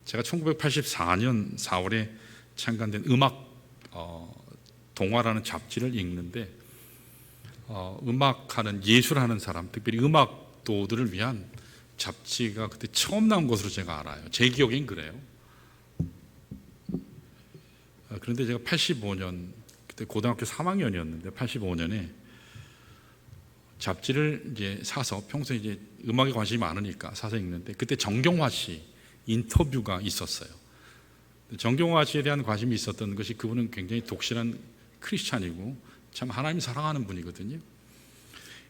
제가 1984년 4월에 창간된 음악 동화라는 잡지를 읽는데 음악하는 예술하는 사람, 특별히 음악도들을 위한 잡지가 그때 처음 나온 것으로 제가 알아요. 제 기억엔 그래요. 그런데 제가 85년 그때 고등학교 3학년이었는데 85년에 잡지를 이제 사서 평소에 이제 음악에 관심이 많으니까 사서 읽는데 그때 정경화 씨 인터뷰가 있었어요. 정경화 씨에 대한 관심이 있었던 것이 그분은 굉장히 독실한 크리스찬이고 참 하나님 사랑하는 분이거든요.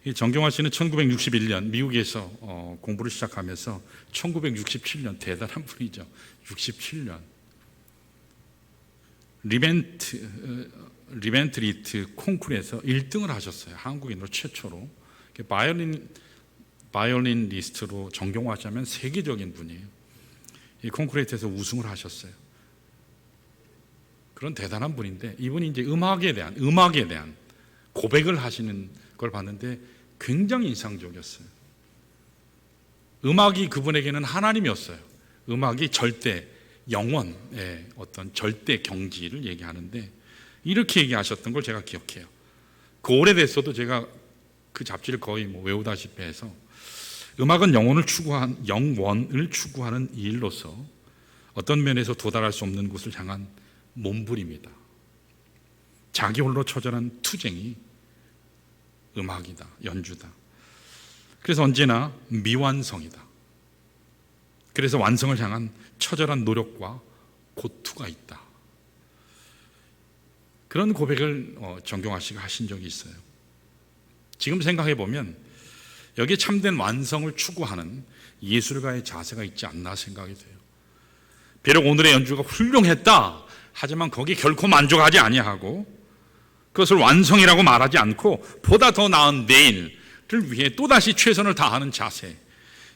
이 정경화 씨는 1961년 미국에서 공부를 시작하면서 1967년 대단한 분이죠. 67년 리벤트리트 콩쿠르에서 1등을 하셨어요. 한국인으로 최초로. 바이올리니스트로 정경화 씨 하면 세계적인 분이에요. 이 콩쿠르에서 우승을 하셨어요. 그런 대단한 분인데 이분이 이제 음악에 대한 고백을 하시는 걸 봤는데 굉장히 인상적이었어요. 음악이 그분에게는 하나님이었어요. 음악이 절대 영원의 어떤 절대 경지를 얘기하는데 이렇게 얘기하셨던 걸 제가 기억해요. 그 오래됐어도 제가 그 잡지를 거의 외우다시피 해서 음악은 영원을 추구하는 일로서 어떤 면에서 도달할 수 없는 곳을 향한 몸부림이다. 자기 홀로 처절한 투쟁이 음악이다, 연주다. 그래서 언제나 미완성이다. 그래서 완성을 향한 처절한 노력과 고투가 있다. 그런 고백을 정경화 씨가 하신 적이 있어요. 지금 생각해 보면 여기에 참된 완성을 추구하는 예술가의 자세가 있지 않나 생각이 돼요. 비록 오늘의 연주가 훌륭했다 하지만 거기에 결코 만족하지 아니하고 그것을 완성이라고 말하지 않고 보다 더 나은 내일을 위해 또다시 최선을 다하는 자세,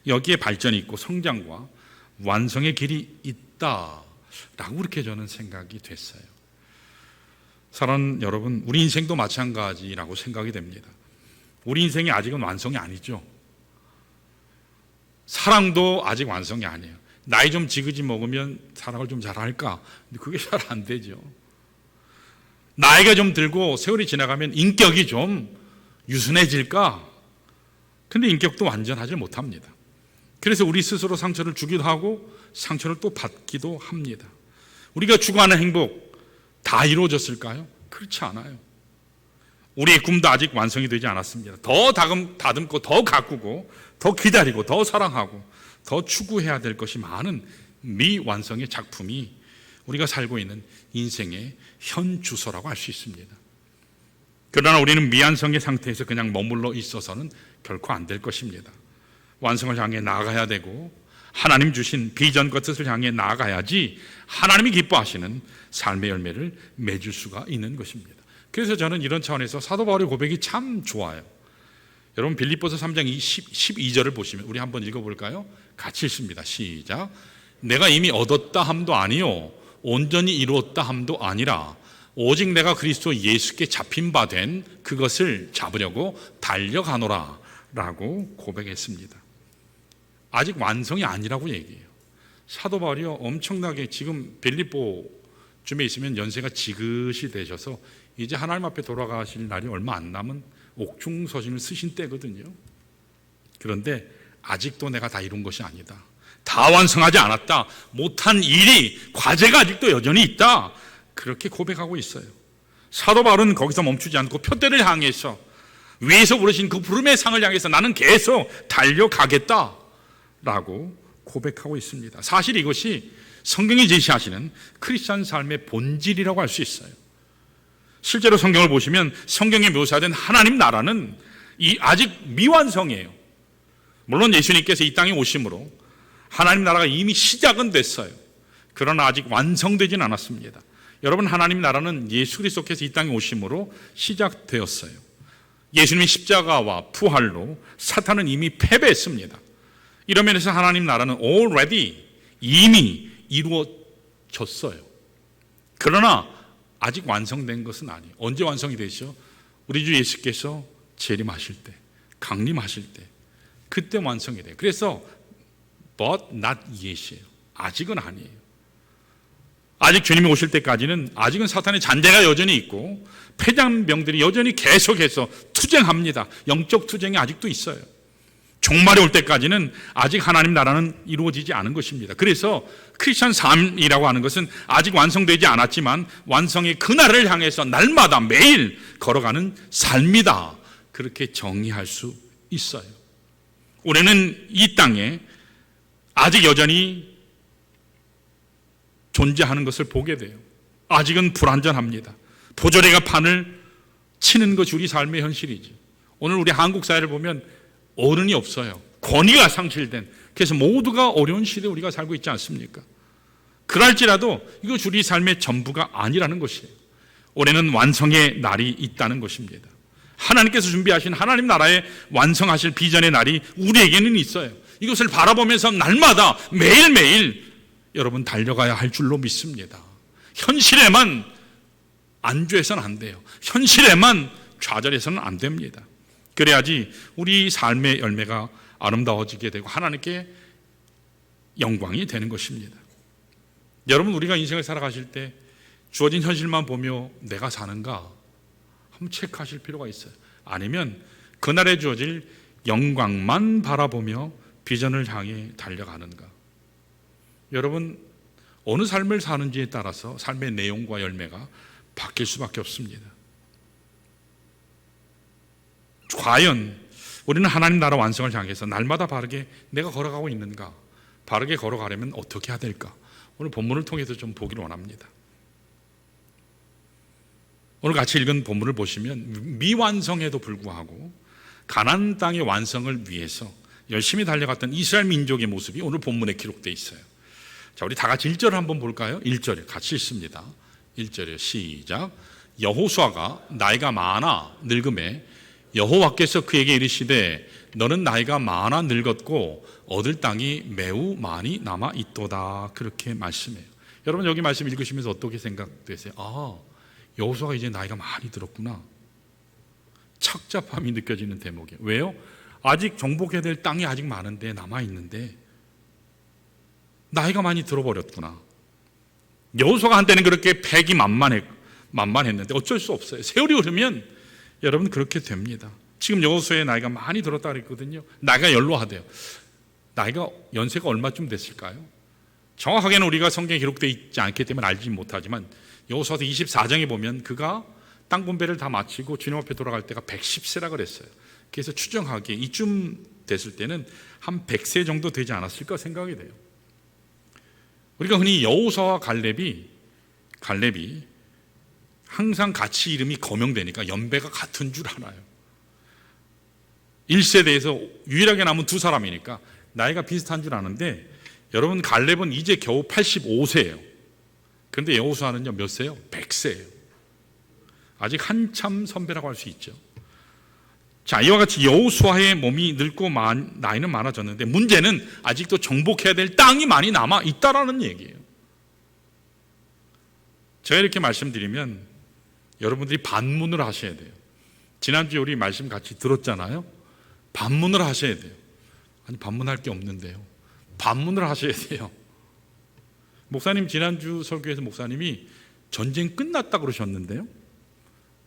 여기에 발전이 있고 성장과 완성의 길이 있다라고 그렇게 저는 생각이 됐어요. 사랑하는 여러분, 우리 인생도 마찬가지라고 생각이 됩니다. 우리 인생이 아직은 완성이 아니죠. 사랑도 아직 완성이 아니에요. 나이 좀 지그지 먹으면 사랑을 좀 잘할까? 근데 그게 잘 안 되죠. 나이가 좀 들고 세월이 지나가면 인격이 좀 유순해질까? 근데 인격도 완전하지 못합니다. 그래서 우리 스스로 상처를 주기도 하고 상처를 또 받기도 합니다. 우리가 추구하는 행복 다 이루어졌을까요? 그렇지 않아요. 우리의 꿈도 아직 완성이 되지 않았습니다. 더 다듬고 더 가꾸고 더 기다리고 더 사랑하고 더 추구해야 될 것이 많은 미완성의 작품이 우리가 살고 있는 인생의 현 주소라고 할 수 있습니다. 그러나 우리는 미완성의 상태에서 그냥 머물러 있어서는 결코 안 될 것입니다. 완성을 향해 나아가야 되고 하나님 주신 비전과 뜻을 향해 나아가야지 하나님이 기뻐하시는 삶의 열매를 맺을 수가 있는 것입니다. 그래서 저는 이런 차원에서 사도 바울의 고백이 참 좋아요. 여러분 빌립보서 3장 12절을 보시면 우리 한번 읽어볼까요? 같이 읽습니다. 시작. 내가 이미 얻었다 함도 아니요 온전히 이루었다 함도 아니라 오직 내가 그리스도 예수께 잡힌 바 된 그것을 잡으려고 달려가노라 라고 고백했습니다. 아직 완성이 아니라고 얘기해요. 사도 바울이요 엄청나게 지금 빌립보쯤에 있으면 연세가 지긋이 되셔서 이제 하나님 앞에 돌아가실 날이 얼마 안 남은 옥중서신을 쓰신 때거든요. 그런데 아직도 내가 다 이룬 것이 아니다. 다 완성하지 않았다. 못한 일이, 과제가 아직도 여전히 있다. 그렇게 고백하고 있어요. 사도 바울은 거기서 멈추지 않고 표대를 향해서 위에서 부르신 그 부름의 상을 향해서 나는 계속 달려가겠다 라고 고백하고 있습니다. 사실 이것이 성경이 제시하시는 크리스찬 삶의 본질이라고 할 수 있어요. 실제로 성경을 보시면 성경에 묘사된 하나님 나라는 아직 미완성이에요. 물론 예수님께서 이 땅에 오심으로 하나님 나라가 이미 시작은 됐어요. 그러나 아직 완성되진 않았습니다. 여러분, 하나님 나라는 예수 그리스도께서 이 땅에 오심으로 시작되었어요. 예수님의 십자가와 부활로 사탄은 이미 패배했습니다. 이런 면에서 하나님 나라는 already 이미 이루어졌어요. 그러나 아직 완성된 것은 아니에요. 언제 완성이 되죠? 우리 주 예수께서 재림하실 때, 강림하실 때, 그때 완성이 돼요. 그래서 but not yet이에요. 아직은 아니에요. 아직 주님이 오실 때까지는 아직은 사탄의 잔재가 여전히 있고 폐장병들이 여전히 계속해서 투쟁합니다. 영적 투쟁이 아직도 있어요. 종말이 올 때까지는 아직 하나님 나라는 이루어지지 않은 것입니다. 그래서 크리스천 삶이라고 하는 것은 아직 완성되지 않았지만 완성의 그날을 향해서 날마다 매일 걸어가는 삶이다. 그렇게 정의할 수 있어요. 우리는 이 땅에 아직 여전히 존재하는 것을 보게 돼요. 아직은 불완전합니다. 보조개가 판을 치는 것이 우리 삶의 현실이지. 오늘 우리 한국 사회를 보면 어른이 없어요. 권위가 상실된, 그래서 모두가 어려운 시대에 우리가 살고 있지 않습니까? 그럴지라도 이것이 우리 삶의 전부가 아니라는 것이에요. 올해는 완성의 날이 있다는 것입니다. 하나님께서 준비하신 하나님 나라의 완성하실 비전의 날이 우리에게는 있어요. 이것을 바라보면서 날마다 매일매일 여러분 달려가야 할 줄로 믿습니다. 현실에만 안주해서는 안 돼요. 현실에만 좌절해서는 안 됩니다. 그래야지 우리 삶의 열매가 아름다워지게 되고 하나님께 영광이 되는 것입니다. 여러분, 우리가 인생을 살아가실 때 주어진 현실만 보며 내가 사는가 한번 체크하실 필요가 있어요. 아니면 그날에 주어질 영광만 바라보며 비전을 향해 달려가는가. 여러분, 어느 삶을 사는지에 따라서 삶의 내용과 열매가 바뀔 수밖에 없습니다. 과연 우리는 하나님 나라 완성을 향해서 날마다 바르게 내가 걸어가고 있는가? 바르게 걸어가려면 어떻게 해야 될까? 오늘 본문을 통해서 좀 보기를 원합니다. 오늘 같이 읽은 본문을 보시면 미완성에도 불구하고 가나안 땅의 완성을 위해서 열심히 달려갔던 이스라엘 민족의 모습이 오늘 본문에 기록되어 있어요. 자, 우리 다 같이 1절을 한번 볼까요? 1절 같이 읽습니다. 1절이요. 시작. 여호수아가 나이가 많아 늙음에 여호와께서 그에게 이르시되 너는 나이가 많아 늙었고 얻을 땅이 매우 많이 남아 있도다. 그렇게 말씀해요. 여러분, 여기 말씀 읽으시면서 어떻게 생각되세요? 아, 여호수아가 이제 나이가 많이 들었구나. 착잡함이 느껴지는 대목이에요. 왜요? 아직 정복해야 될 땅이 아직 많은데 남아 있는데 나이가 많이 들어버렸구나. 여호수아가 한때는 그렇게 패기만만했는데 어쩔 수 없어요. 세월이 흐르면 여러분 그렇게 됩니다. 지금 여호수아의 나이가 많이 들었다 그랬거든요. 나이가 연로하대요. 나이가 연세가 얼마쯤 됐을까요? 정확하게는 우리가 성경에 기록되어 있지 않기 때문에 알지 못하지만 여호수아서 24장에 보면 그가 땅 분배를 다 마치고 주님 앞에 돌아갈 때가 110세라 그랬어요. 그래서 추정하기에 이쯤 됐을 때는 한 100세 정도 되지 않았을까 생각이 돼요. 우리가 흔히 여호수아와 갈렙이 항상 같이 이름이 거명되니까 연배가 같은 줄 알아요. 1세대에서 유일하게 남은 두 사람이니까 나이가 비슷한 줄 아는데 여러분, 갈렙은 이제 겨우 85세예요. 그런데 여호수아는요 몇 세요? 100세예요. 아직 한참 선배라고 할 수 있죠. 자, 이와 같이 여호수아의 몸이 늙고 나이는 많아졌는데 문제는 아직도 정복해야 될 땅이 많이 남아 있다라는 얘기예요. 제가 이렇게 말씀드리면 여러분들이 반문을 하셔야 돼요. 지난주에 우리 말씀 같이 들었잖아요. 반문을 하셔야 돼요. 아니, 반문할 게 없는데요. 반문을 하셔야 돼요. 목사님, 지난주 설교에서 목사님이 전쟁 끝났다 그러셨는데요.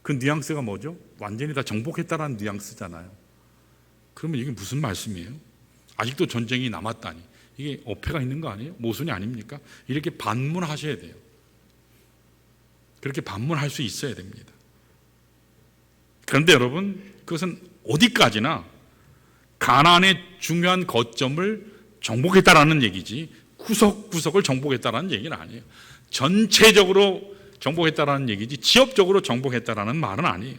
그 뉘앙스가 뭐죠? 완전히 다 정복했다라는 뉘앙스잖아요. 그러면 이게 무슨 말씀이에요? 아직도 전쟁이 남았다니. 이게 어폐가 있는 거 아니에요? 모순이 아닙니까? 이렇게 반문하셔야 돼요. 그렇게 반문할 수 있어야 됩니다. 그런데 여러분, 그것은 어디까지나 가나안의 중요한 거점을 정복했다라는 얘기지 구석구석을 정복했다라는 얘기는 아니에요. 전체적으로 정복했다라는 얘기지 지역적으로 정복했다라는 말은 아니에요.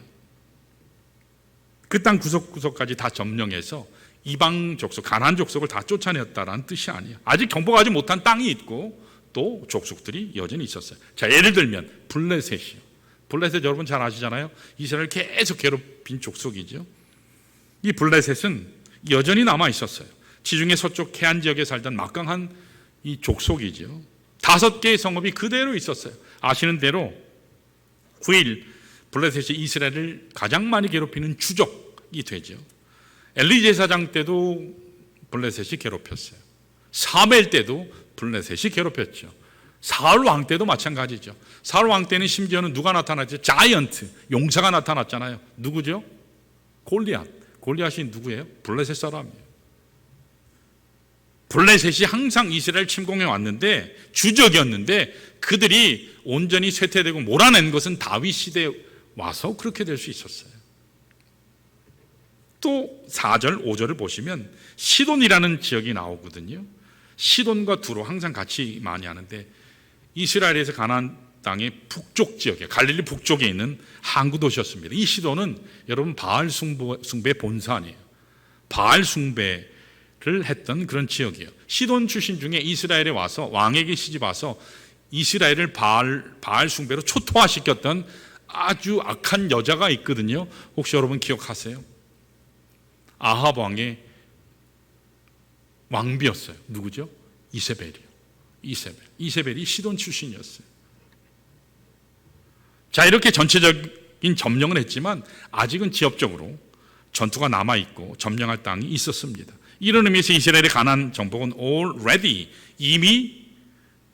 그 땅 구석구석까지 다 점령해서 이방 족속, 가나안 족속을 다 쫓아냈다라는 뜻이 아니에요. 아직 정복하지 못한 땅이 있고 또 족속들이 여전히 있었어요. 자, 예를 들면 블레셋이요. 블레셋 여러분 잘 아시잖아요. 이스라엘을 계속 괴롭힌 족속이죠. 이 블레셋은 여전히 남아 있었어요. 지중해 서쪽 해안 지역에 살던 막강한 이 족속이죠. 5개의 성읍이 그대로 있었어요. 아시는 대로 9일 블레셋이 이스라엘을 가장 많이 괴롭히는 주적이 되죠. 엘리 제사장 때도 블레셋이 괴롭혔어요. 사무엘 때도 블레셋이 괴롭혔죠. 사울 왕 때도 마찬가지죠. 사울 왕 때는 심지어는 누가 나타났죠? 자이언트, 용사가 나타났잖아요. 누구죠? 골리앗. 골리앗이 누구예요? 블레셋 사람이에요. 블레셋이 항상 이스라엘 침공해 왔는데 주적이었는데 그들이 온전히 쇠퇴되고 몰아낸 것은 다윗 시대에 와서 그렇게 될 수 있었어요. 또 4절, 5절을 보시면 시돈이라는 지역이 나오거든요. 시돈과 두로 항상 같이 많이 하는데 이스라엘에서 가나안 땅의 북쪽 지역에 갈릴리 북쪽에 있는 항구 도시였습니다. 이 시돈은 여러분 바알 숭배 본산이에요. 바알 숭배를 했던 그런 지역이에요. 시돈 출신 중에 이스라엘에 와서 왕에게 시집 와서 이스라엘을 바알 숭배로 초토화시켰던 아주 악한 여자가 있거든요. 혹시 여러분 기억하세요? 아합 왕의 왕비였어요. 누구죠? 이세벨이요. 이세벨이 시돈 출신이었어요. 자, 이렇게 전체적인 점령을 했지만 아직은 지역적으로 전투가 남아있고 점령할 땅이 있었습니다. 이런 의미에서 이스라엘의 가나안 정복은 already 이미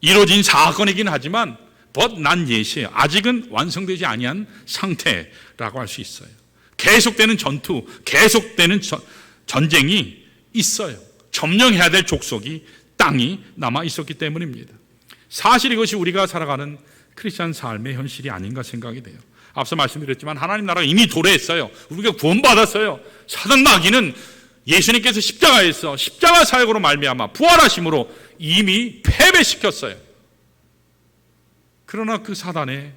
이루어진 사건이긴 하지만 but 난 예시예요. 아직은 완성되지 아니한 상태라고 할 수 있어요. 계속되는 전투, 계속되는 전쟁이 있어요. 점령해야 될 족속이 땅이 남아 있었기 때문입니다. 사실 이것이 우리가 살아가는 크리스찬 삶의 현실이 아닌가 생각이 돼요. 앞서 말씀드렸지만 하나님 나라가 이미 도래했어요. 우리가 구원받았어요. 사단 마귀는 예수님께서 십자가에서 십자가 사역으로 말미암아 부활하심으로 이미 패배시켰어요. 그러나 그 사단의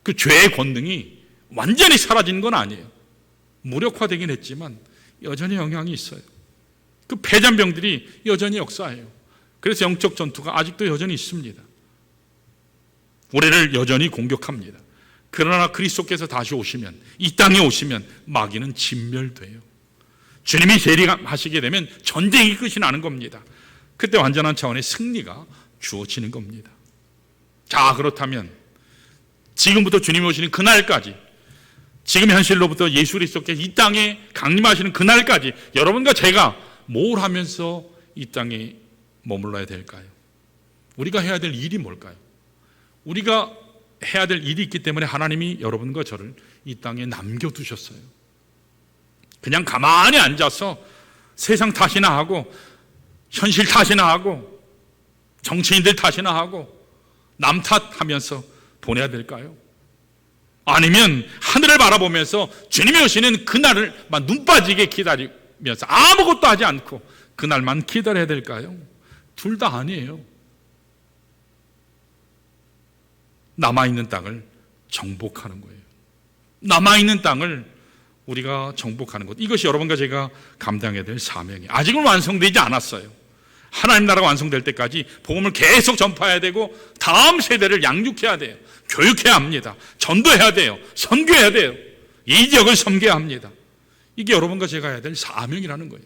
그 죄의 권능이 완전히 사라진 건 아니에요. 무력화되긴 했지만 여전히 영향이 있어요. 그 패잔병들이 여전히 역사해요. 그래서 영적 전투가 아직도 여전히 있습니다. 우리를 여전히 공격합니다. 그러나 그리스도께서 다시 오시면, 이 땅에 오시면 마귀는 진멸돼요. 주님이 재림하시게 되면 전쟁이 끝이 나는 겁니다. 그때 완전한 차원의 승리가 주어지는 겁니다. 자, 그렇다면 지금부터 주님이 오시는 그날까지, 지금 현실로부터 예수 그리스도께서 이 땅에 강림하시는 그날까지 여러분과 제가 뭘 하면서 이 땅에 머물러야 될까요? 우리가 해야 될 일이 뭘까요? 우리가 해야 될 일이 있기 때문에 하나님이 여러분과 저를 이 땅에 남겨두셨어요. 그냥 가만히 앉아서 세상 탓이나 하고 현실 탓이나 하고 정치인들 탓이나 하고 남 탓하면서 보내야 될까요? 아니면 하늘을 바라보면서 주님이 오시는 그날을 막 눈 빠지게 기다리면서 아무것도 하지 않고 그날만 기다려야 될까요? 둘 다 아니에요. 남아있는 땅을 정복하는 거예요. 남아있는 땅을 우리가 정복하는 것, 이것이 여러분과 제가 감당해야 될 사명이에요. 아직은 완성되지 않았어요. 하나님 나라가 완성될 때까지 복음을 계속 전파해야 되고 다음 세대를 양육해야 돼요. 교육해야 합니다. 전도해야 돼요. 선교해야 돼요. 이 지역을 섬겨야 합니다. 이게 여러분과 제가 해야 될 사명이라는 거예요.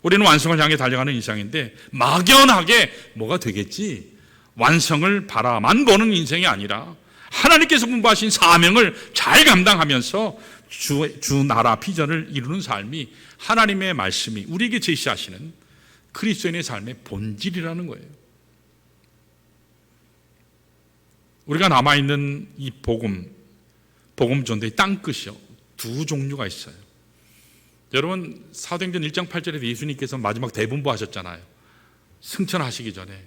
우리는 완성을 향해 달려가는 인생인데 막연하게 뭐가 되겠지, 완성을 바라만 보는 인생이 아니라 하나님께서 분부하신 사명을 잘 감당하면서 주 나라 비전을 이루는 삶이 하나님의 말씀이 우리에게 제시하시는 그리스도인의 삶의 본질이라는 거예요. 우리가 남아있는 이 복음 전도의 땅끝이요, 두 종류가 있어요. 여러분, 사도행전 1장 8절에 예수님께서 마지막 대분부 하셨잖아요. 승천하시기 전에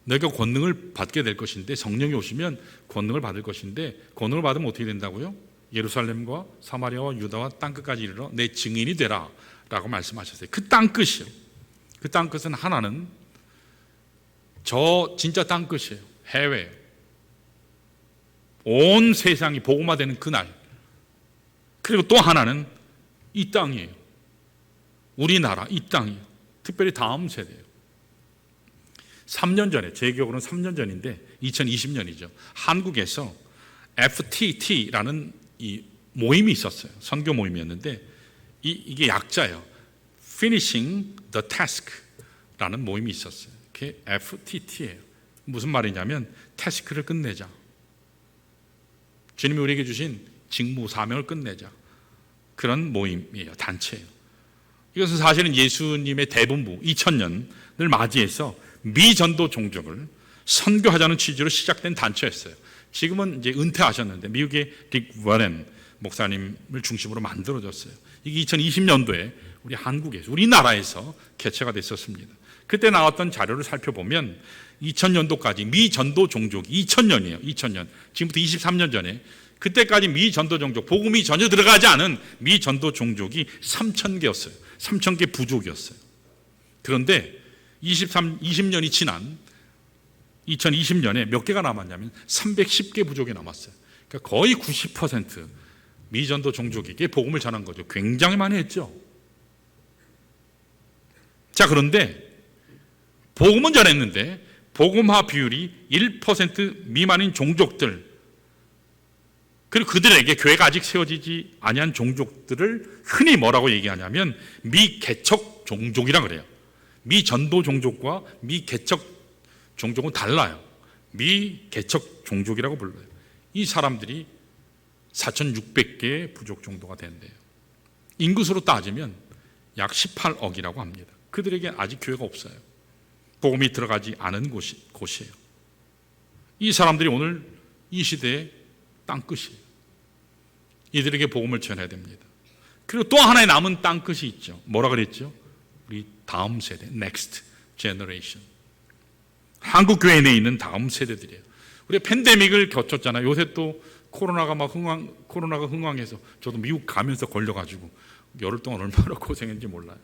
너희가 권능을 받게 될 것인데, 성령이 오시면 권능을 받을 것인데, 권능을 받으면 어떻게 된다고요? 예루살렘과 사마리아와 유다와 땅끝까지 이르러 내 증인이 되라 라고 말씀하셨어요. 그 땅끝이요, 그 땅끝은 하나는 저 진짜 땅끝이에요. 해외, 온 세상이 복음화되는 그날. 그리고 또 하나는 이 땅이에요. 우리나라 이 땅이에요. 특별히 다음 세대예요. 3년 전에, 제 기억으로는 3년 전인데 2020년이죠. 한국에서 FTT라는 이 모임이 있었어요. 선교 모임이었는데 이게 약자예요. Finishing the Task라는 모임이 있었어요. 그게 FTT예요. 무슨 말이냐면 태스크를 끝내자. 주님이 우리에게 주신 직무 사명을 끝내자. 그런 모임이에요. 단체예요. 이것은 사실은 예수님의 대분부 2000년을 맞이해서 미전도 종족을 선교하자는 취지로 시작된 단체였어요. 지금은 이제 은퇴하셨는데 미국의 릭 워렌 목사님을 중심으로 만들어졌어요. 이게 2020년도에 우리 한국에서, 우리나라에서 개최가 됐었습니다. 그때 나왔던 자료를 살펴보면 2000년도까지 미전도 종족이 2000년이에요. 2000년. 지금부터 23년 전에 그때까지 미전도 종족, 복음이 전혀 들어가지 않은 미전도 종족이 3000개였어요. 3000개 부족이었어요. 그런데 20년이 지난 2020년에 몇 개가 남았냐면 310개 부족이 남았어요. 그러니까 거의 90% 미전도 종족에게 복음을 전한 거죠. 굉장히 많이 했죠. 자, 그런데 복음은 전했는데 복음화 비율이 1% 미만인 종족들, 그리고 그들에게 교회가 아직 세워지지 아니한 종족들을 흔히 뭐라고 얘기하냐면 미개척 종족이라고 그래요. 미전도 종족과 미개척 종족은 달라요. 미개척 종족이라고 불러요. 이 사람들이 4,600개의 부족 정도가 된대요. 인구수로 따지면 약 18억이라고 합니다. 그들에게 아직 교회가 없어요. 복음이 들어가지 않은 곳이에요. 이 사람들이 오늘 이 시대의 땅끝이에요. 이들에게 복음을 전해야 됩니다. 그리고 또 하나의 남은 땅끝이 있죠. 뭐라 그랬죠? 우리 다음 세대, next generation. 한국 교회 내에 있는 다음 세대들이에요. 우리 팬데믹을 겪었잖아요. 요새 또 코로나가 흥왕해서 저도 미국 가면서 걸려가지고 열흘 동안 얼마나 고생했는지 몰라요.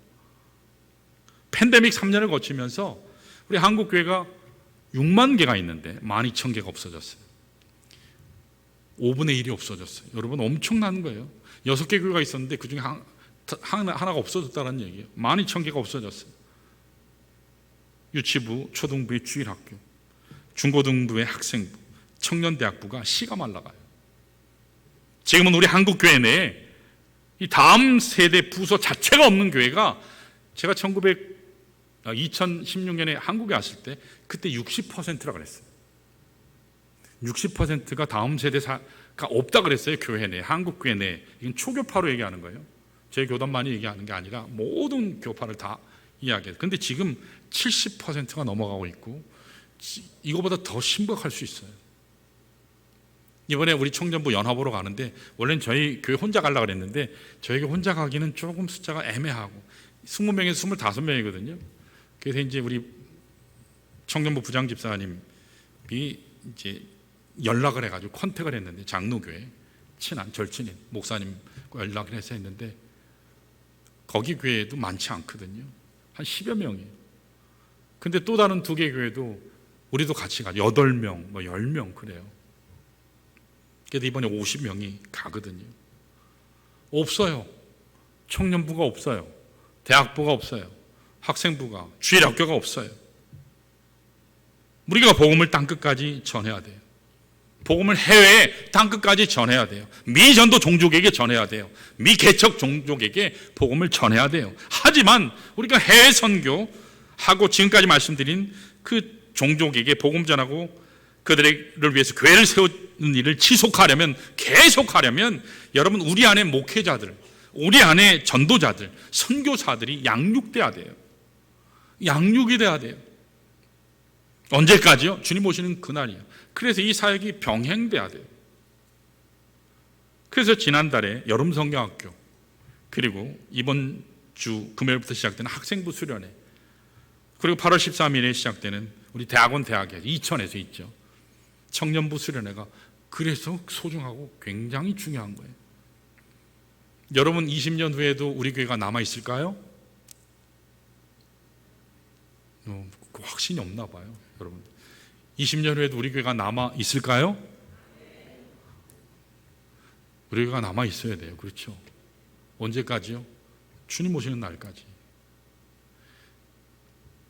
팬데믹 3년을 거치면서 우리 한국 교회가 6만 개가 있는데 12,000개가 없어졌어요. 5분의 1이 없어졌어요. 여러분 엄청난 거예요. 6개 교회가 있었는데 그중에 하나가 없어졌다는 얘기예요. 12,000개가 없어졌어요. 유치부, 초등부의 주일학교, 중고등부의 학생부, 청년대학부가 씨가 말라가요. 지금은 우리 한국교회 내에 이 다음 세대 부서 자체가 없는 교회가, 제가 2016년에 한국에 왔을 때 그때 60%라 그랬어요. 60%가 다음 세대가 없다 그랬어요. 교회 내에, 한국교회 내에. 이건 초교파로 얘기하는 거예요. 제 교단만이 얘기하는 게 아니라 모든 교파를 다 이야기해요. 그런데 지금 70%가 넘어가고 있고 이거보다 더 심각할 수 있어요. 이번에 우리 청년부 연합으로 가는데 원래는 저희 교회 혼자 가려고 그랬는데 저희가 혼자 가기는 조금 숫자가 애매하고 20명에서 25명이거든요. 그래서 이제 우리 청년부 부장집사님이 이제 연락을 해가지고 컨택을 했는데 장로교회 친한 절친인 목사님과 연락을 해서 했는데 거기 교회도 많지 않거든요. 한 10여 명이에요. 근데 또 다른 2개 교회도 우리도 같이 가 8명, 10명 그래요. 그래서 이번에 50명이 가거든요. 없어요. 청년부가 없어요. 대학부가 없어요. 학생부가, 주일학교가 없어요. 우리가 복음을 땅끝까지 전해야 돼요. 복음을 해외에 땅끝까지 전해야 돼요. 미전도 종족에게 전해야 돼요. 미개척 종족에게 복음을 전해야 돼요. 하지만 우리가 해외 선교하고 지금까지 말씀드린 그 종족에게 복음 전하고 그들을 위해서 교회를 세우는 일을 지속하려면, 계속하려면 여러분 우리 안에 목회자들, 우리 안에 전도자들, 선교사들이 양육돼야 돼요. 양육이 돼야 돼요. 언제까지요? 주님 오시는 그날이요. 그래서 이 사역이 병행돼야 돼요. 그래서 지난달에 여름 성경학교, 그리고 이번 주 금요일부터 시작되는 학생부 수련회, 그리고 8월 13일에 시작되는 우리 대학원 대학에 이천에서 있죠. 청년부 수련회가 그래서 소중하고 굉장히 중요한 거예요. 여러분 20년 후에도 우리 교회가 남아있을까요? 그 확신이 없나 봐요. 여러분 20년 후에도 우리 교회가 남아있을까요? 우리 교회가 남아있어야 돼요. 그렇죠? 언제까지요? 주님 오시는 날까지.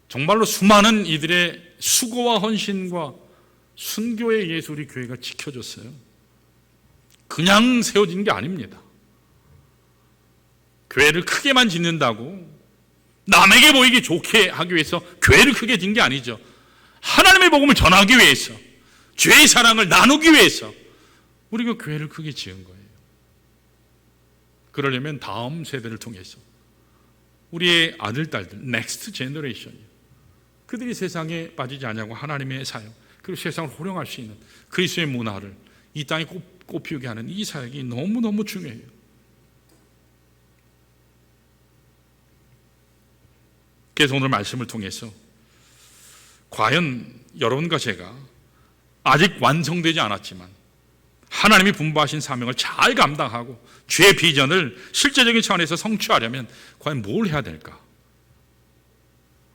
정말로 수많은 이들의 수고와 헌신과 순교에 의해서 우리 교회가 지켜졌어요. 그냥 세워진 게 아닙니다. 교회를 크게만 짓는다고 남에게 보이기 좋게 하기 위해서 교회를 크게 짓는 게 아니죠. 하나님의 복음을 전하기 위해서, 죄의 사랑을 나누기 위해서 우리가 교회를 크게 지은 거예요. 그러려면 다음 세대를 통해서 우리의 아들, 딸들, 넥스트 제너레이션이요. 그들이 세상에 빠지지 않냐고 하나님의 사역, 그리고 세상을 호령할 수 있는 그리스도의 문화를 이 땅에 꽃피우게 하는 이 사역이 너무너무 중요해요. 그래서 오늘 말씀을 통해서 과연 여러분과 제가 아직 완성되지 않았지만 하나님이 분부하신 사명을 잘 감당하고 주의 비전을 실제적인 차원에서 성취하려면 과연 뭘 해야 될까?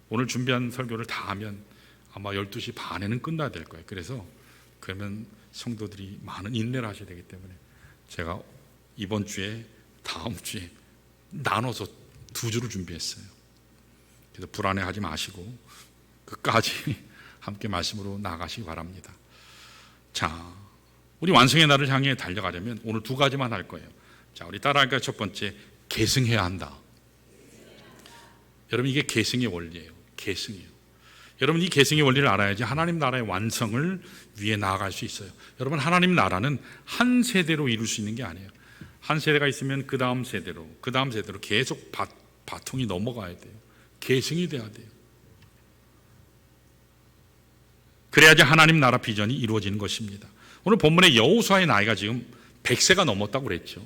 오늘 준비한 설교를 다 하면 아마 12시 반에는 끝나야 될 거예요. 그러면 성도들이 많은 인내를 하셔야 되기 때문에 제가 이번 주에 다음 주에 나눠서 2주를 준비했어요. 그래서 불안해하지 마시고 끝까지 함께 말씀으로 나아가시기 바랍니다. 자, 우리 완성의 날을 향해 달려가려면 오늘 2가지만 할 거예요. 자, 우리 따라할까요? 첫 번째, 계승해야 한다. 여러분, 이게 계승의 원리예요. 계승이요. 여러분, 이 계승의 원리를 알아야지 하나님 나라의 완성을 위해 나아갈 수 있어요. 여러분, 하나님 나라는 한 세대로 이룰 수 있는 게 아니에요. 한 세대가 있으면 그 다음 세대로 계속 바통이 넘어가야 돼요. 계승이 돼야 돼요. 그래야지 하나님 나라 비전이 이루어지는 것입니다. 오늘 본문의 여호수아의 나이가 지금 100세가 넘었다고 그랬죠.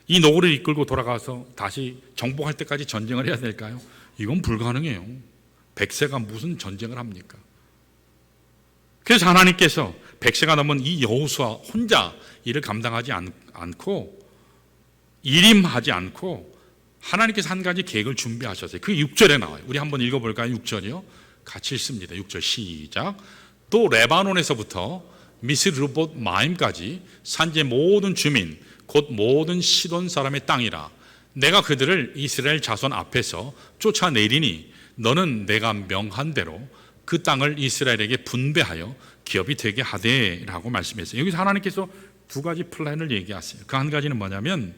이 노고를 이끌고 돌아가서 다시 정복할 때까지 전쟁을 해야 될까요? 이건 불가능해요. 100세가 무슨 전쟁을 합니까? 그래서 하나님께서 100세가 넘은 이 여호수아 혼자 일을 감당하지 않고 일임하지 않고 하나님께서 한 가지 계획을 준비하셨어요. 그 6절에 나와요. 우리 한번 읽어볼까요? 6절이요. 같이 읽습니다. 6절 시작. 또 레바논에서부터 미스르봇 마임까지 산지의 모든 주민 곧 모든 시돈 사람의 땅이라. 내가 그들을 이스라엘 자손 앞에서 쫓아내리니 너는 내가 명한 대로 그 땅을 이스라엘에게 분배하여 기업이 되게 하되 라고 말씀했어요. 여기서 하나님께서 2가지 플랜을 얘기하세요. 그 한 가지는 뭐냐면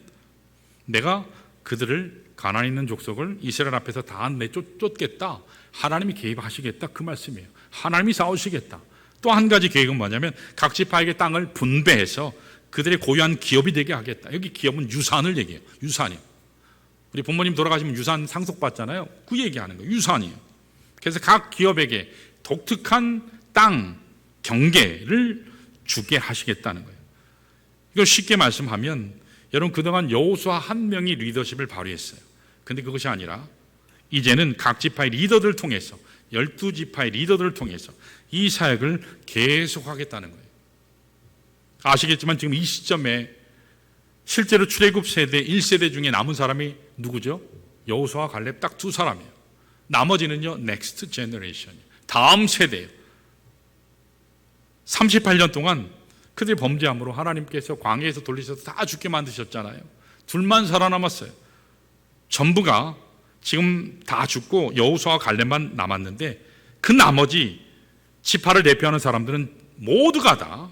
내가 그들을 가나안에 있는 족속을 이스라엘 앞에서 다 내쫓겠다. 하나님이 개입하시겠다. 그 말씀이에요. 하나님이 싸우시겠다. 또 한 가지 계획은 뭐냐면 각 지파에게 땅을 분배해서 그들의 고유한 기업이 되게 하겠다. 여기 기업은 유산을 얘기해요. 유산이요. 우리 부모님 돌아가시면 유산 상속받잖아요. 그 얘기하는 거예요. 유산이에요. 그래서 각 기업에게 독특한 땅 경계를 주게 하시겠다는 거예요. 이걸 쉽게 말씀하면 여러분, 그동안 여호수아 한 명이 리더십을 발휘했어요. 근데 그것이 아니라 이제는 각 지파의 리더들을 통해서 12지파의 리더들을 통해서 이 사역을 계속하겠다는 거예요. 아시겠지만 지금 이 시점에 실제로 출애굽 세대 1세대 중에 남은 사람이 누구죠? 여호수아와 갈렙 딱 2사람이에요. 나머지는요, 넥스트 제너레이션이에요. 다음 세대예요. 38년 동안 그들이 범죄함으로 하나님께서 광야에서 돌리셔서 다 죽게 만드셨잖아요. 둘만 살아남았어요. 전부가 지금 다 죽고 여호수아와 갈렙만 남았는데 그 나머지 지파를 대표하는 사람들은 모두가 다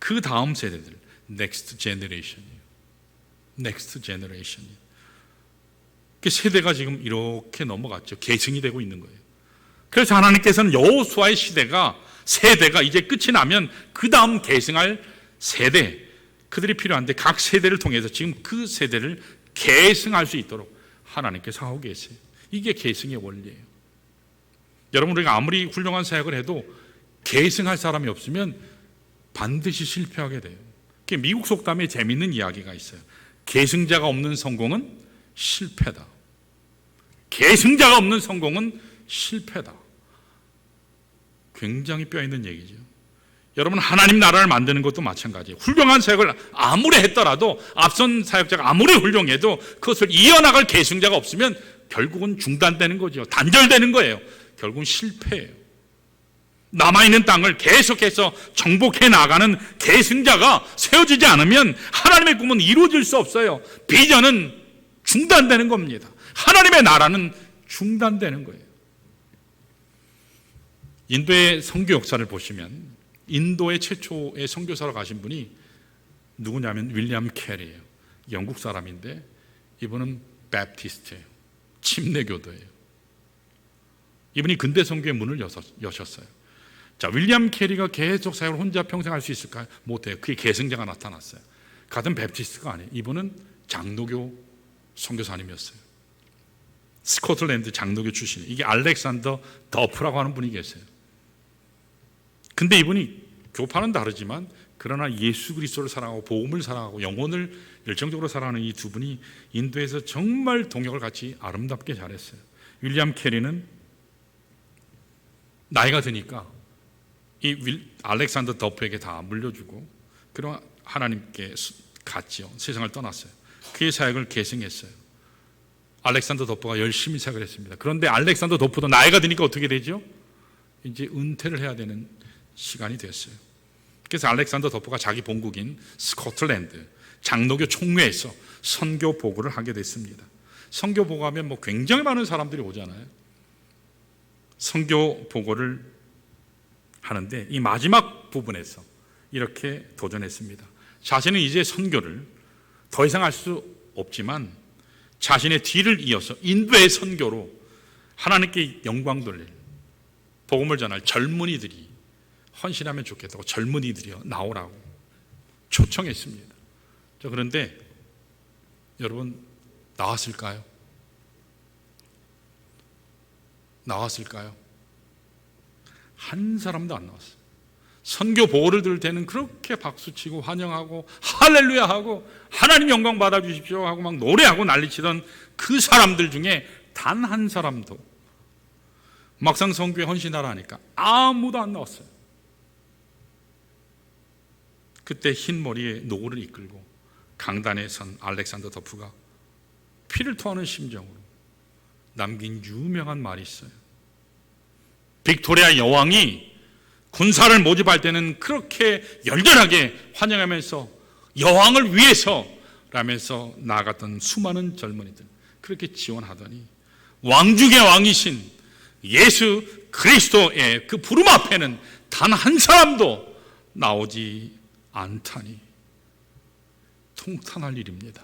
그 다음 세대들, 넥스트 제너레이션이에요. 넥스트 제너레이션이에요. 그 세대가 지금 이렇게 넘어갔죠. 계승이 되고 있는 거예요. 그래서 하나님께서는 여호수아의 세대가 이제 끝이 나면 그 다음 계승할 세대, 그들이 필요한데 각 세대를 통해서 지금 그 세대를 계승할 수 있도록 하나님께서 하고 계세요. 이게 계승의 원리예요. 여러분, 우리가 아무리 훌륭한 사역을 해도 계승할 사람이 없으면 반드시 실패하게 돼요. 미국 속담에 재미있는 이야기가 있어요. 계승자가 없는 성공은 실패다. 계승자가 없는 성공은 실패다. 굉장히 뼈있는 얘기죠. 여러분, 하나님 나라를 만드는 것도 마찬가지예요. 훌륭한 사역을 아무리 했더라도 앞선 사역자가 아무리 훌륭해도 그것을 이어나갈 계승자가 없으면 결국은 중단되는 거죠. 단절되는 거예요. 결국은 실패예요. 남아있는 땅을 계속해서 정복해 나가는 계승자가 세워지지 않으면 하나님의 꿈은 이루어질 수 없어요. 비전은 중단되는 겁니다. 하나님의 나라는 중단되는 거예요. 인도의 선교 역사를 보시면 인도의 최초의 선교사로 가신 분이 누구냐면 윌리엄 캐리예요. 영국 사람인데 이분은 베프티스트예요. 침례교도예요. 이분이 근대 선교의 문을 여셨어요. 자, 윌리엄 캐리가 계속 사역을 혼자 평생 할 수 있을까요? 못해요. 그게 계승자가 나타났어요. 같은 베프티스트가 아니에요. 이분은 장로교 선교사님이었어요. 스코틀랜드 장로교 출신, 이게 알렉산더 더프라고 하는 분이 계세요. 근데 이분이 교파는 다르지만 그러나 예수 그리스도를 사랑하고 복음을 사랑하고 영혼을 열정적으로 사랑하는 이 두 분이 인도에서 정말 동역을 같이 아름답게 잘했어요. 윌리엄 캐리는 나이가 드니까 이 알렉산더 더프에게 다 물려주고 그럼 하나님께 갔죠. 세상을 떠났어요. 그의 사역을 계승했어요. 알렉산더 더프가 열심히 사역을 했습니다. 그런데 알렉산더 더프도 나이가 드니까 어떻게 되죠? 이제 은퇴를 해야 되는 시간이 됐어요. 그래서 알렉산더 더프가 자기 본국인 스코틀랜드 장로교 총회에서 선교 보고를 하게 됐습니다. 선교 보고하면 뭐 굉장히 많은 사람들이 오잖아요. 선교 보고를 하는데 이 마지막 부분에서 이렇게 도전했습니다. 자신은 이제 선교를 더 이상 할 수 없지만 자신의 뒤를 이어서 인도의 선교로 하나님께 영광 돌릴 복음을 전할 젊은이들이 헌신하면 좋겠다고 젊은이들이 나오라고 초청했습니다. 그런데 여러분 나왔을까요? 나왔을까요? 한 사람도 안 나왔어요. 선교 보고를 들을 때는 그렇게 박수치고 환영하고 할렐루야 하고 하나님 영광 받아주십시오 하고 막 노래하고 난리치던 그 사람들 중에 단 한 사람도 막상 선교에 헌신하라 하니까 아무도 안 나왔어요. 그때 흰 머리에 노를 이끌고 강단에 선 알렉산더 더프가 피를 토하는 심정으로 남긴 유명한 말이 있어요. 빅토리아 여왕이 군사를 모집할 때는 그렇게 열렬하게 환영하면서 여왕을 위해서 라면서 나아갔던 수많은 젊은이들 그렇게 지원하더니 왕 중의 왕이신 예수 그리스도의 그 부름 앞에는 단 한 사람도 나오지 않다니 통탄할 일입니다.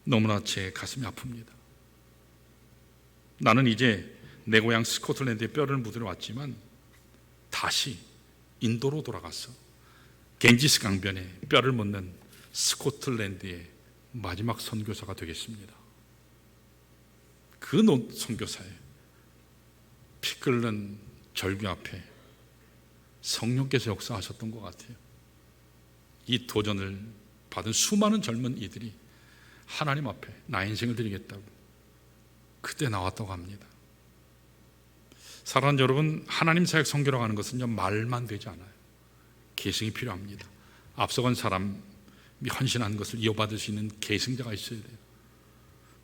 너무나 제 가슴이 아픕니다. 나는 이제 내 고향 스코틀랜드에 뼈를 묻으러 왔지만 다시 인도로 돌아가서 겐지스 강변에 뼈를 묻는 스코틀랜드의 마지막 선교사가 되겠습니다. 그 선교사에 피 끓는 절규 앞에 성령께서 역사하셨던 것 같아요. 이 도전을 받은 수많은 젊은 이들이 하나님 앞에 나의 인생을 드리겠다고 그때 나왔다고 합니다. 사랑하는 여러분, 하나님 사역 선교라고 하는 것은 말만 되지 않아요. 계승이 필요합니다. 앞서간 사람이 헌신한 것을 이어받을 수 있는 계승자가 있어야 돼요.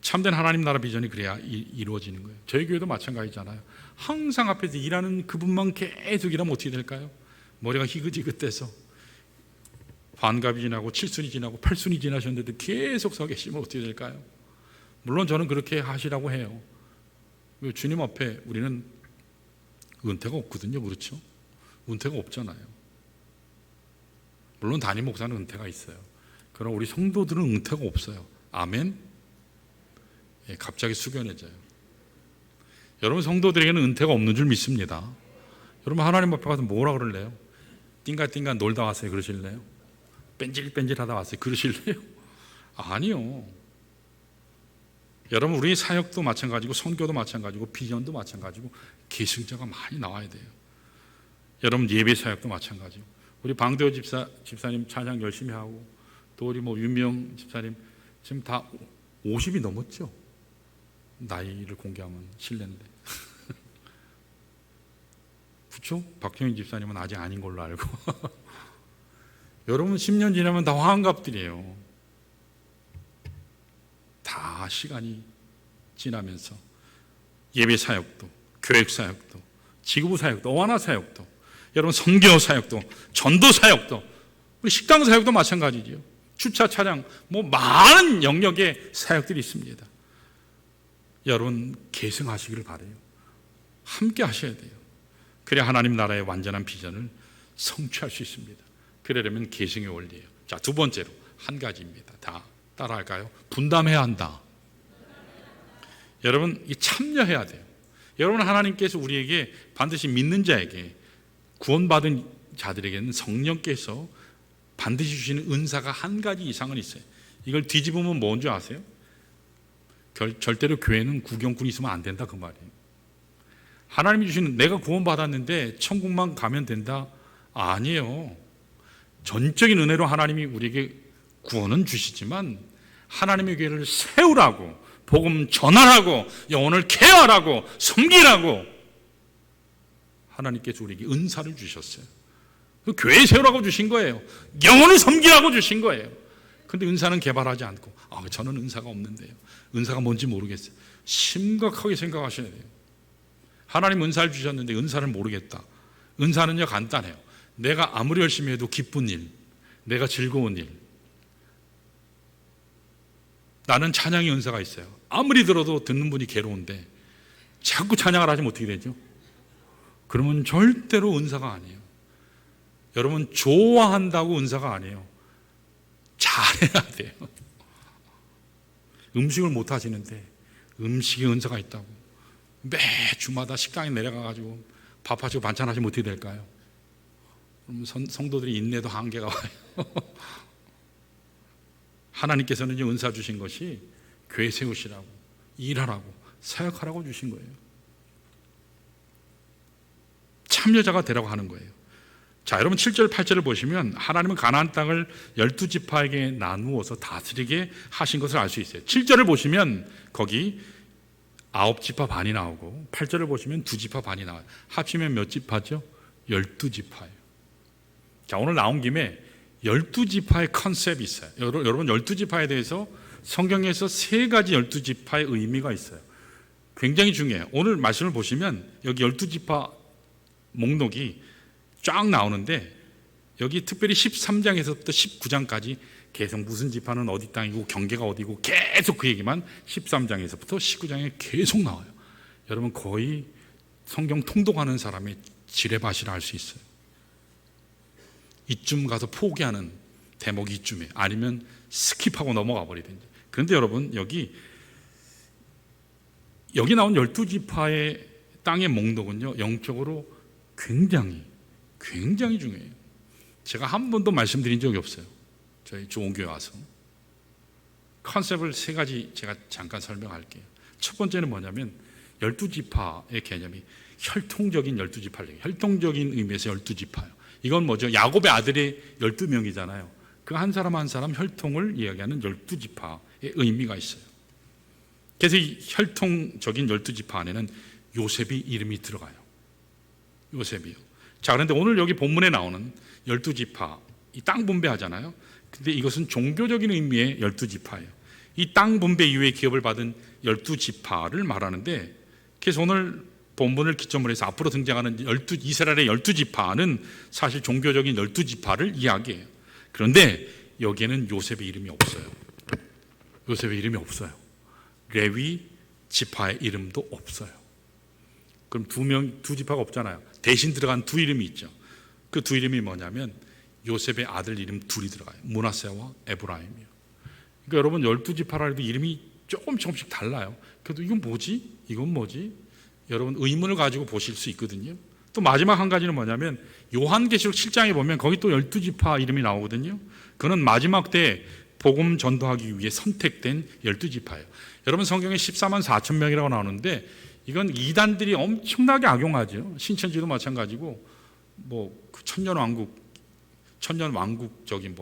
참된 하나님 나라 비전이 그래야 이루어지는 거예요. 저희 교회도 마찬가지잖아요. 항상 앞에서 일하는 그분만 계속 일하면 어떻게 될까요? 머리가 희긋희긋해서 환갑이 지나고 7순이 지나고 8순이 지나셨는데도 계속 서 계시면 어떻게 될까요? 물론 저는 그렇게 하시라고 해요. 주님 앞에 우리는 은퇴가 없거든요. 그렇죠? 은퇴가 없잖아요. 물론 담임 목사는 은퇴가 있어요. 그럼 우리 성도들은 은퇴가 없어요. 아멘? 예, 갑자기 숙연해져요. 여러분 성도들에게는 은퇴가 없는 줄 믿습니다. 여러분 하나님 앞에 가서 뭐라 그럴래요? 띵가띵가 놀다 왔어요 그러실래요? 뺀질뺀질하다 왔어요 그러실래요? 아니요. 여러분 우리 사역도 마찬가지고 선교도 마찬가지고 비전도 마찬가지고 계승자가 많이 나와야 돼요. 여러분 예배 사역도 마찬가지고 우리 방대호 집사님 찬양 열심히 하고 또 우리 윤명 집사님 지금 다 50이 넘었죠. 나이를 공개하면 실례인데 그렇죠? 박정희 집사님은 아직 아닌 걸로 알고 여러분 10년 지나면 다 환갑들이에요. 다 시간이 지나면서 예배 사역도 교육 사역도 지구부 사역도 어와나 사역도 여러분 선교 사역도 전도 사역도 우리 식당 사역도 마찬가지죠. 주차 차량 많은 영역의 사역들이 있습니다. 여러분 계승하시기를 바라요. 함께 하셔야 돼요. 그래야 하나님 나라의 완전한 비전을 성취할 수 있습니다. 그러려면 계승의 원리예요. 자, 두 번째로 한 가지입니다. 다 따라할까요? 분담해야 한다. 여러분 이 참여해야 돼요. 여러분 하나님께서 우리에게 반드시 믿는 자에게 구원받은 자들에게는 성령께서 반드시 주시는 은사가 한 가지 이상은 있어요. 이걸 뒤집으면 뭔지 아세요? 절대로 교회는 구경꾼이 있으면 안 된다 그 말이에요. 하나님이 주시는, 내가 구원받았는데 천국만 가면 된다? 아니에요. 전적인 은혜로 하나님이 우리에게 구원은 주시지만 하나님의 교회를 세우라고, 복음 전하라고, 영혼을 케어하라고, 섬기라고 하나님께서 우리에게 은사를 주셨어요. 그 교회 세우라고 주신 거예요. 영혼을 섬기라고 주신 거예요. 근데 은사는 개발하지 않고, 저는 은사가 없는데요, 은사가 뭔지 모르겠어요. 심각하게 생각하셔야 돼요. 하나님 은사를 주셨는데 은사를 모르겠다. 은사는요 간단해요. 내가 아무리 열심히 해도 기쁜 일, 내가 즐거운 일. 나는 찬양의 은사가 있어요. 아무리 들어도 듣는 분이 괴로운데 자꾸 찬양을 하시면 어떻게 되죠? 그러면 절대로 은사가 아니에요. 여러분, 좋아한다고 은사가 아니에요. 잘해야 돼요. 음식을 못 하시는데 음식에 은사가 있다고 매주마다 식당에 내려가가지고 밥하시고 반찬하시면 어떻게 될까요? 그러면 성도들이 인내도 한계가 와요. 하나님께서는 은사 주신 것이 교회 세우시라고, 일하라고, 사역하라고 주신 거예요. 참여자가 되라고 하는 거예요. 자, 여러분 7절 8절을 보시면 하나님은 가나안 땅을 12지파에게 나누어서 다스리게 하신 것을 알 수 있어요. 7절을 보시면 거기 9지파 반이 나오고 8절을 보시면 2지파 반이 나와요. 합치면 몇 지파죠? 12지파예요. 자, 오늘 나온 김에 12지파의 컨셉이 있어요. 여러분 12지파에 대해서 성경에서 3가지 12지파의 의미가 있어요. 굉장히 중요해요. 오늘 말씀을 보시면 여기 12지파 목록이 쫙 나오는데 여기 특별히 13장에서부터 19장까지 계속 무슨 지파는 어디 땅이고 경계가 어디고 계속 그 얘기만 13장에서부터 19장에 계속 나와요. 여러분 거의 성경 통독하는 사람의 지뢰밭이라 할 수 있어요. 이쯤 가서 포기하는 대목이 이쯤에, 아니면 스킵하고 넘어가 버리든지. 그런데 여러분 여기 나온 12지파의 땅의 목록은요 영적으로 굉장히 중요해요. 제가 한 번도 말씀드린 적이 없어요. 저희 좋은교회 와서. 컨셉을 3가지 제가 잠깐 설명할게요. 첫 번째는 뭐냐면 12지파의 개념이 혈통적인 12지파예요. 혈통적인 의미에서 12지파예요. 이건 뭐죠? 야곱의 아들이 12명이잖아요. 그 한 사람 한 사람 혈통을 이야기하는 12지파의 의미가 있어요. 그래서 이 혈통적인 12지파 안에는 요셉이 이름이 들어가요. 요셉이요. 자, 그런데 오늘 여기 본문에 나오는 12지파, 이 땅 분배하잖아요. 근데 이것은 종교적인 의미의 12지파예요. 이 땅 분배 이후에 기업을 받은 12지파를 말하는데, 그래서 오늘 본문을 기점으로 해서 앞으로 등장하는 이스라엘의 12지파는 사실 종교적인 12지파를 이야기해요. 그런데 여기에는 요셉의 이름이 없어요. 요셉의 이름이 없어요. 레위 지파의 이름도 없어요. 그럼 두 지파가 없잖아요. 대신 들어간 2 이름이 있죠. 그 2 이름이 뭐냐면 요셉의 아들 이름 2이 들어가요. 므낫세와 에브라임이요. 그러니까 여러분 12지파라 해도 이름이 조금씩 달라요. 그래도 이건 뭐지? 이건 뭐지? 여러분 의문을 가지고 보실 수 있거든요. 또 마지막 한 가지는 뭐냐면 요한계시록 7장에 보면 거기 또 12지파 이름이 나오거든요. 그는 마지막 때 복음 전도하기 위해 선택된 12지파예요. 여러분 성경에 14만 4천 명이라고 나오는데 이건 이단들이 엄청나게 악용하죠. 신천지도 마찬가지고 그 천년 왕국적인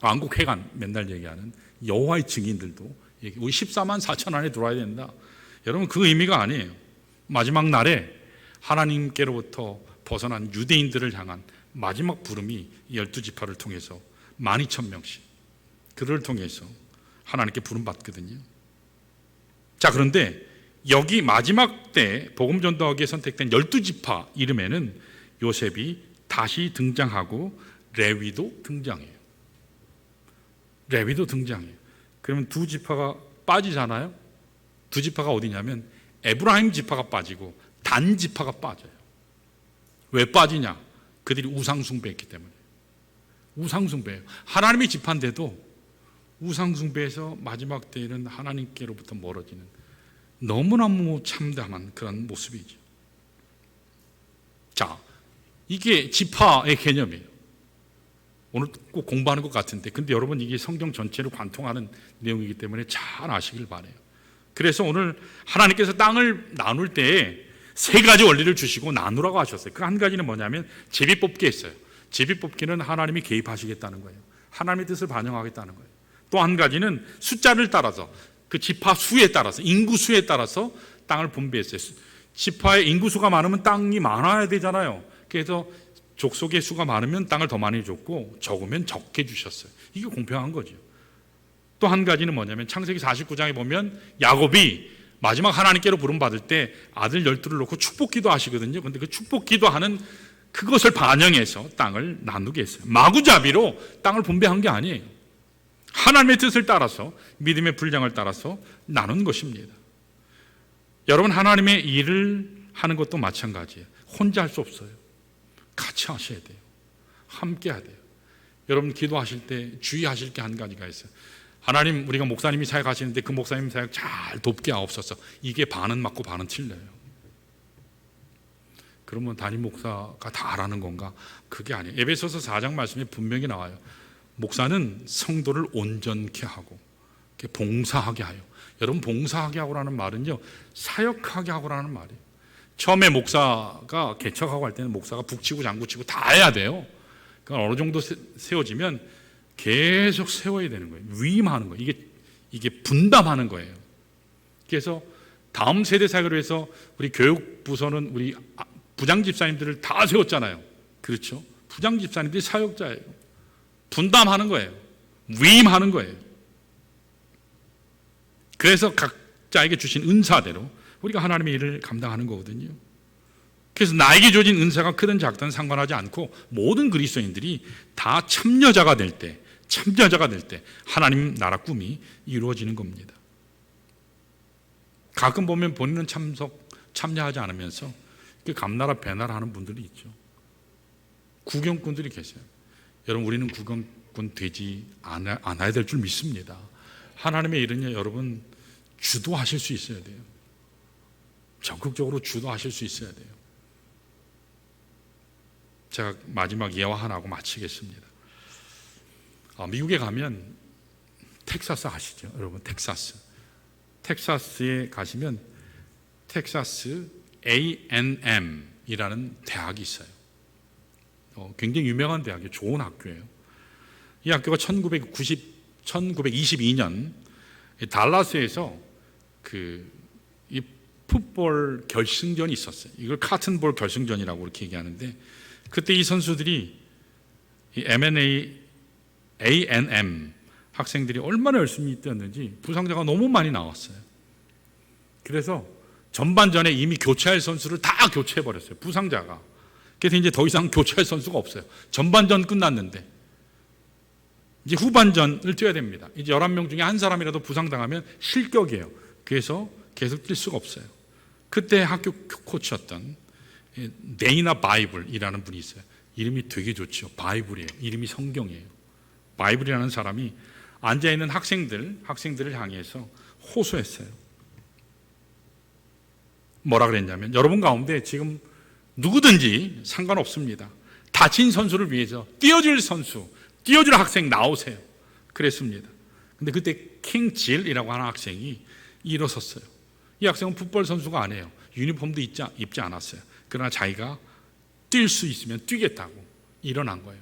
왕국회관 맨날 얘기하는 여호와의 증인들도 우리 14만 4천 안에 들어와야 된다. 여러분 그 의미가 아니에요. 마지막 날에 하나님께로부터 벗어난 유대인들을 향한 마지막 부름이 12지파를 통해서 12,000명씩 그들을 통해서 하나님께 부름받거든요. 자, 그런데 여기 마지막 때 복음 전도하기에 선택된 12지파 이름에는 요셉이 다시 등장하고 레위도 등장해요. 레위도 등장해요. 그러면 2지파가 빠지잖아요. 2지파가 어디냐면 에브라임 지파가 빠지고 단 지파가 빠져요. 왜 빠지냐? 그들이 우상숭배했기 때문에. 우상숭배예요. 하나님의 지파인데도 우상숭배에서 마지막 때에는 하나님께로부터 멀어지는 너무너무 참담한 그런 모습이죠. 자, 이게 지파의 개념이에요. 오늘 꼭 공부하는 것 같은데, 근데 여러분 이게 성경 전체를 관통하는 내용이기 때문에 잘 아시길 바라요. 그래서 오늘 하나님께서 땅을 나눌 때에 세 가지 원리를 주시고 나누라고 하셨어요. 그 한 가지는 뭐냐면 제비뽑기 했어요. 제비뽑기는 하나님이 개입하시겠다는 거예요. 하나님의 뜻을 반영하겠다는 거예요. 또 한 가지는 숫자를 따라서 그 지파 수에 따라서 인구 수에 따라서 땅을 분배했어요. 지파의 인구 수가 많으면 땅이 많아야 되잖아요. 그래서 족속의 수가 많으면 땅을 더 많이 줬고 적으면 적게 주셨어요. 이게 공평한 거죠. 또 한 가지는 뭐냐면 창세기 49장에 보면 야곱이 마지막 하나님께로 부름받을 때 아들 12를 놓고 축복기도 하시거든요. 그런데 그 축복기도 하는 그것을 반영해서 땅을 나누게 했어요. 마구잡이로 땅을 분배한 게 아니에요. 하나님의 뜻을 따라서 믿음의 분량을 따라서 나눈 것입니다. 여러분, 하나님의 일을 하는 것도 마찬가지예요. 혼자 할 수 없어요. 같이 하셔야 돼요. 함께 해야 돼요. 여러분 기도하실 때 주의하실 게 한 가지가 있어요. 하나님, 우리가 목사님이 사역하시는데 그 목사님 사역 잘 돕게 하옵소서. 이게 반은 맞고 반은 틀려요. 그러면 담임 목사가 다 하라는 건가? 그게 아니에요. 에베소서 4장 말씀에 분명히 나와요. 목사는 성도를 온전케 하고 봉사하게 하여. 여러분, 봉사하게 하고라는 말은요, 사역하게 하고라는 말이에요. 처음에 목사가 개척하고 할 때는 목사가 북치고 장구치고 다 해야 돼요. 그러니까 어느 정도 세워지면 계속 세워야 되는 거예요. 위임하는 거예요. 이게 분담하는 거예요. 그래서 다음 세대 사역을 위해서 우리 교육부서는 우리 부장 집사님들을 다 세웠잖아요. 그렇죠? 부장 집사님들이 사역자예요. 분담하는 거예요. 위임하는 거예요. 그래서 각자에게 주신 은사대로 우리가 하나님의 일을 감당하는 거거든요. 그래서 나에게 주어진 은사가 크든 작든 상관하지 않고 모든 그리스도인들이 다 참여자가 될 때 하나님 나라 꿈이 이루어지는 겁니다. 가끔 보면 본인은 참여하지 않으면서 감나라 배나라 하는 분들이 있죠. 구경꾼들이 계세요. 여러분, 우리는 구경꾼 되지 않아야 될 줄 믿습니다. 하나님의 일은요, 여러분 주도하실 수 있어야 돼요. 적극적으로 주도하실 수 있어야 돼요. 제가 마지막 예화 하나 하고 마치겠습니다. 미국에 가면 텍사스 아시죠? 여러분, 텍사스에 가시면 텍사스 A&M이라는 대학이 있어요. 굉장히 유명한 대학이에요. 좋은 학교예요. 이 학교가 1922년 달라스에서 이 풋볼 결승전이 있었어요. 이걸 카튼볼 결승전이라고 이렇게 얘기하는데, 그때 이 선수들이 이 A&M 학생들이 얼마나 열심히 뛰었는지 부상자가 너무 많이 나왔어요. 그래서 전반전에 이미 교체할 선수를 다 교체해버렸어요. 부상자가. 그래서 이제 더 이상 교체할 선수가 없어요. 전반전 끝났는데 이제 후반전을 뛰어야 됩니다. 이제 11명 중에 한 사람이라도 부상당하면 실격이에요. 그래서 계속 뛸 수가 없어요. 그때 학교 코치였던 네이나 바이블이라는 분이 있어요. 이름이 되게 좋죠. 바이블이에요. 이름이 성경이에요. 바이블이라는 사람이 앉아있는 학생들을 향해서 호소했어요. 뭐라 그랬냐면, 여러분 가운데 지금 누구든지 상관없습니다. 다친 선수를 위해서 뛰어줄 학생 나오세요. 그랬습니다. 근데 그때 킹질이라고 하는 학생이 일어섰어요. 이 학생은 풋볼 선수가 아니에요. 유니폼도 입지 않았어요. 그러나 자기가 뛸 수 있으면 뛰겠다고 일어난 거예요.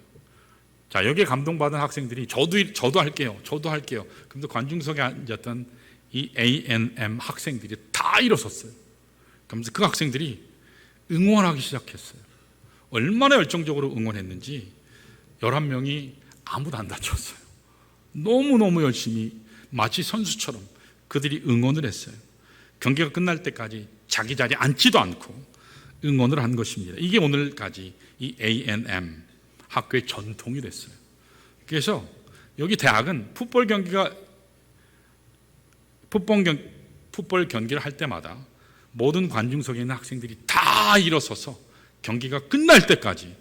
자, 여기에 감동받은 학생들이 저도 할게요. 그런데 관중석에 앉았던 이 A&M 학생들이 다 일어섰어요. 그러면서 그 학생들이 응원하기 시작했어요. 얼마나 열정적으로 응원했는지 11명이 아무도 안 다쳤어요. 너무너무 열심히 마치 선수처럼 그들이 응원을 했어요. 경기가 끝날 때까지 자기 자리에 앉지도 않고 응원을 한 것입니다. 이게 오늘까지 이 A&M 학교의 전통이 됐어요. 그래서 여기 대학은 풋볼 경기를 할 때마다 모든 관중석에 있는 학생들이 다 일어서서 경기가 끝날 때까지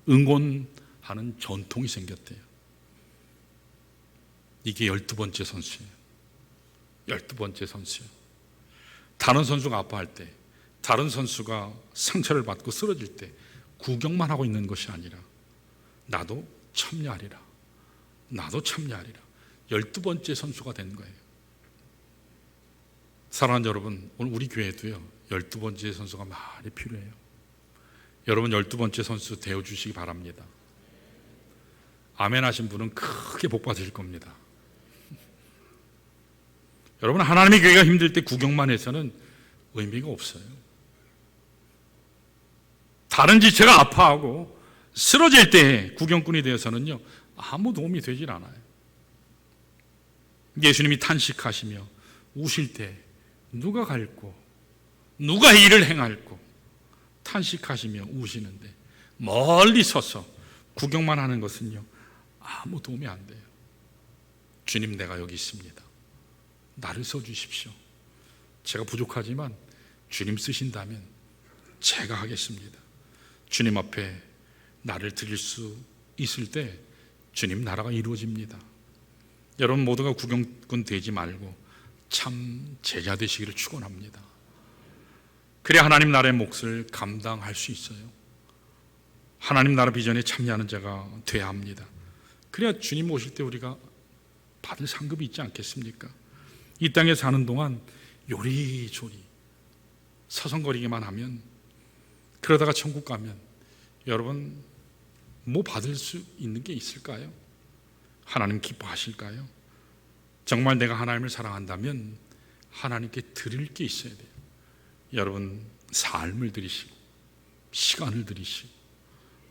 응원하는 전통이 생겼대요. 이게 12번째 선수예요. 12번째 선수예요. 다른 선수가 아파할 때, 다른 선수가 상처를 받고 쓰러질 때 구경만 하고 있는 것이 아니라 나도 참여하리라. 12번째 선수가 된 거예요. 사랑하는 여러분, 오늘 우리 교회도요 12번째 선수가 많이 필요해요. 여러분 12번째 선수 되어주시기 바랍니다. 아멘 하신 분은 크게 복 받으실 겁니다. 여러분, 하나님의 교회가 힘들 때 구경만 해서는 의미가 없어요. 다른 지체가 아파하고 쓰러질 때 구경꾼이 되어서는요 아무 도움이 되질 않아요. 예수님이 탄식하시며 우실 때 누가 갈고 누가 일을 행할고 탄식하시며 우시는데 멀리 서서 구경만 하는 것은요 아무 도움이 안 돼요. 주님, 내가 여기 있습니다. 나를 써주십시오. 제가 부족하지만 주님 쓰신다면 제가 하겠습니다. 주님 앞에 나를 드릴 수 있을 때 주님 나라가 이루어집니다. 여러분 모두가 구경꾼 되지 말고 참 제자 되시기를 축원합니다. 그래야 하나님 나라의 몫을 감당할 수 있어요. 하나님 나라 비전에 참여하는 자가 돼야 합니다. 그래야 주님 오실 때 우리가 받을 상급이 있지 않겠습니까? 이 땅에 사는 동안 요리조리 서성거리기만 하면, 그러다가 천국 가면 여러분 뭐 받을 수 있는 게 있을까요? 하나님 기뻐하실까요? 정말 내가 하나님을 사랑한다면 하나님께 드릴 게 있어야 돼요. 여러분 삶을 드리시고 시간을 드리시고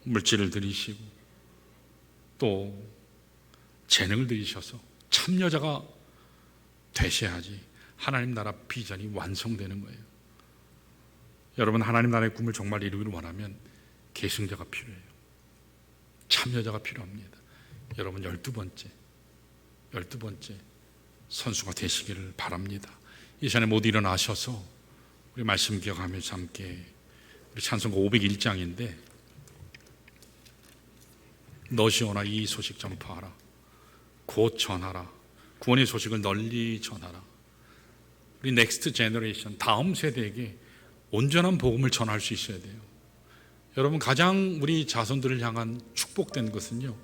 물질을 드리시고 또 재능을 드리셔서 참여자가 되셔야지 하나님 나라 비전이 완성되는 거예요. 여러분 하나님 나라의 꿈을 정말 이루기를 원하면 계승자가 필요해요. 참여자가 필요합니다. 여러분 12번째 선수가 되시기를 바랍니다. 이 시간에 모두 일어나셔서 우리 말씀 기억하면서 함께 우리 찬송가 501장인데 너시 오나 이 소식 전파하라. 곧 전하라. 구원의 소식을 널리 전하라. 우리 넥스트 제너레이션, 다음 세대에게 온전한 복음을 전할 수 있어야 돼요. 여러분 가장 우리 자손들을 향한 축복된 것은요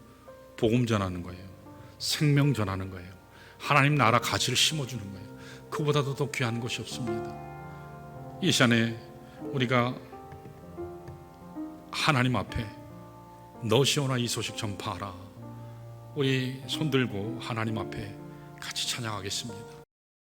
복음 전하는 거예요. 생명 전하는 거예요. 하나님 나라 가치를 심어주는 거예요. 그보다도 더 귀한 것이 없습니다. 이 시간에 우리가 하나님 앞에 너시오나 이 소식 전파하라. 우리 손들고 하나님 앞에 같이 찬양하겠습니다.